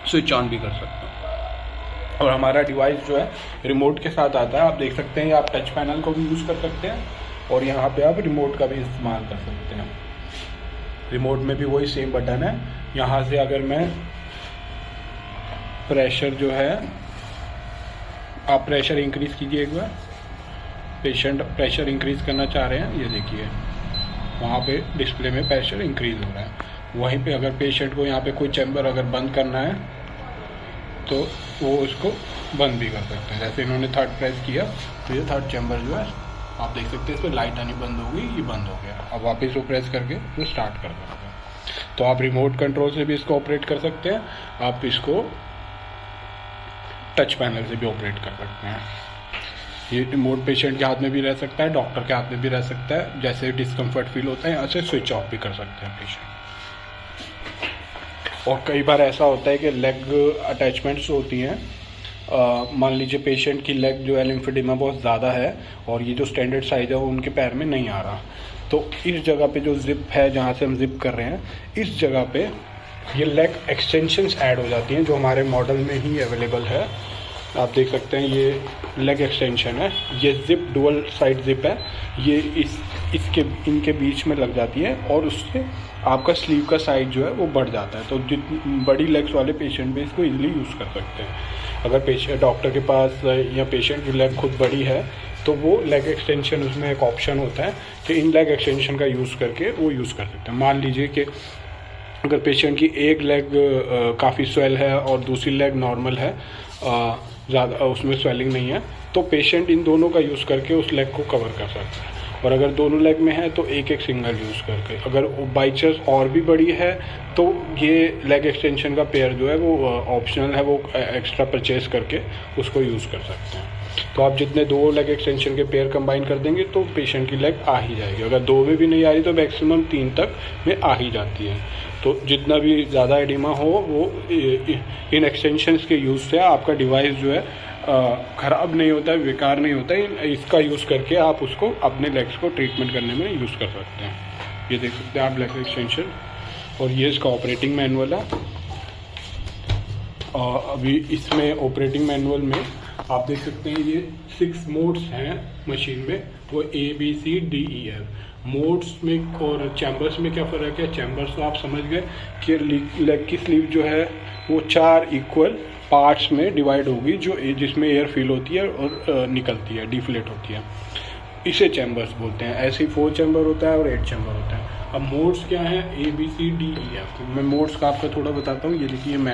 Switch on भी कर सकते हैं। और हमारा डिवाइस जो है रिमोट के साथ आता है, आप देख सकते हैं। आप टच पैनल को भी यूज़ कर सकते हैं और यहाँ पे आप रिमोट का भी इस्तेमाल कर सकते हैं। रिमोट में भी वही सेम बटन है। यहाँ से अगर मैं प्रेशर जो है, आप प्रेशर इंक्रीज़ कीजिए एक बार। पेशेंट प्रेशर इंक्रीज़ करना चाह रहे हैं, ये देखिए वहाँ पे डिस्प्ले में प्रेशर इंक्रीज़ हो रहा है। वहीं पे अगर पेशेंट को यहाँ पे कोई चैम्बर अगर बंद करना है तो वो उसको बंद भी कर सकते हैं। जैसे इन्होंने थर्ड प्रेस किया तो ये थर्ड चैम्बर जो है आप देख सकते हैं, इस पर लाइट आनी बंद हो गई, ये बंद हो गया। अब वापस वो प्रेस करके वो स्टार्ट कर सकते हैं। तो आप रिमोट कंट्रोल से भी इसको ऑपरेट कर सकते हैं, आप इसको टच पैनल से भी ऑपरेट कर सकते हैं। ये रिमोट पेशेंट के हाथ में भी रह सकता है, डॉक्टर के हाथ में भी रह सकता है। जैसे डिस्कम्फर्ट फील होता है यहाँ से स्विच ऑफ भी कर सकते हैं पेशेंट। और कई बार ऐसा होता है कि लेग अटैचमेंट्स होती हैं, मान लीजिए पेशेंट की लेग जो है लिम्फेडिमा बहुत ज़्यादा है और ये जो स्टैंडर्ड साइज़ है वो उनके पैर में नहीं आ रहा, तो इस जगह पे जो जिप है जहाँ से हम जिप कर रहे हैं, इस जगह पे ये लेग एक्सटेंशंस ऐड हो जाती हैं जो हमारे मॉडल में ही अवेलेबल है। आप देख सकते हैं ये लेग एक्सटेंशन है, ये जिप डुअल साइड जिप है, ये इनके बीच में लग जाती है और उससे आपका स्लीव का साइज जो है वो बढ़ जाता है। तो बड़ी लेग्स वाले पेशेंट भी इसको इजीली यूज़ कर सकते हैं। अगर पेशेंट डॉक्टर के पास या पेशेंट की लेग खुद बड़ी है तो वो लेग एक्सटेंशन, उसमें एक ऑप्शन होता है कि इन लेग एक्सटेंशन का यूज़ करके वो यूज़ कर सकते हैं। मान लीजिए कि अगर पेशेंट की एक लेग काफ़ी स्वेल है और दूसरी लेग नॉर्मल है, ज़्यादा उसमें स्वेलिंग नहीं है, तो पेशेंट इन दोनों का यूज़ करके उस लेग को कवर कर सकता है। और अगर दोनों लेग में है तो एक एक सिंगल यूज़ करके। अगर बाई चांस और भी बड़ी है तो ये लेग एक्सटेंशन का पेयर जो है वो ऑप्शनल है, वो एक्स्ट्रा परचेज करके उसको यूज़ कर सकते हैं। तो आप जितने दो लेग एक्सटेंशन के पेयर कंबाइन कर देंगे तो पेशेंट की लेग आ ही जाएगी। अगर दो में भी नहीं आ रही तो मैक्सिमम 3 तक में आ ही जाती है। तो जितना भी ज़्यादा एडिमा हो वो इन एक्सटेंशंस के यूज़ से आपका डिवाइस जो है ख़राब नहीं होता है, बेकार नहीं होता है। इसका यूज़ करके आप उसको अपने लेग्स को ट्रीटमेंट करने में यूज़ कर सकते हैं। ये देख सकते हैं आप लेग एक्सटेंशन, और ये इसका ऑपरेटिंग मैनुअल है। अभी इसमें ऑपरेटिंग मैनुअल में आप देख सकते हैं ये 6 मोड्स हैं मशीन में, वो ABCDEF मोड्स में। और चैम्बर्स में क्या फ़र्क है? चैम्बर्स तो आप समझ गए कि लेग की स्लीव जो है वो 4 इक्वल पार्ट्स में डिवाइड होगी, जो जिसमें एयर फिल होती है और निकलती है, डिफ्लेट होती है, इसे चैम्बर्स बोलते हैं। ऐसे ही 4 चैम्बर होता है और 8 चैम्बर होता है। अब मोड्स क्या है? ABCDEF। मैं मोड्स का आपको थोड़ा बताता हूँ। ये देखिए मैं